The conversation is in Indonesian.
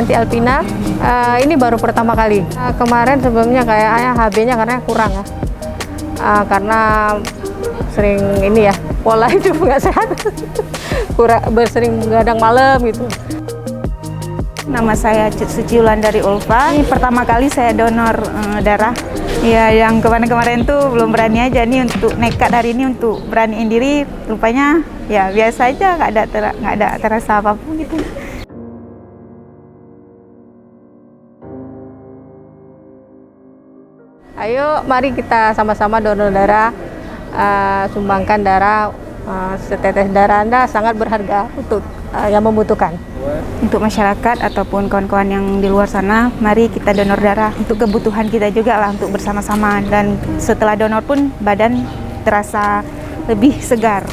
Nanti Alpina. Ini baru pertama kali. Kemarin sebelumnya kayaknya HB-nya karena kurang ya. Karena sering ini ya, pola hidup nggak sehat. Sering begadang malam gitu. Nama saya Suciulan dari Ulfa. Ini pertama kali saya donor darah. Ya, yang kemarin-kemarin tuh belum berani aja nih untuk nekat hari ini untuk beraniin diri. Rupanya ya biasa aja, nggak ada terasa apapun gitu. Ayo, mari kita sama-sama donor darah, sumbangkan darah. Setetes darah Anda sangat berharga untuk yang membutuhkan. Untuk masyarakat ataupun kawan-kawan yang di luar sana, mari kita donor darah untuk kebutuhan kita juga lah, untuk bersama-sama. Dan setelah donor pun badan terasa lebih segar.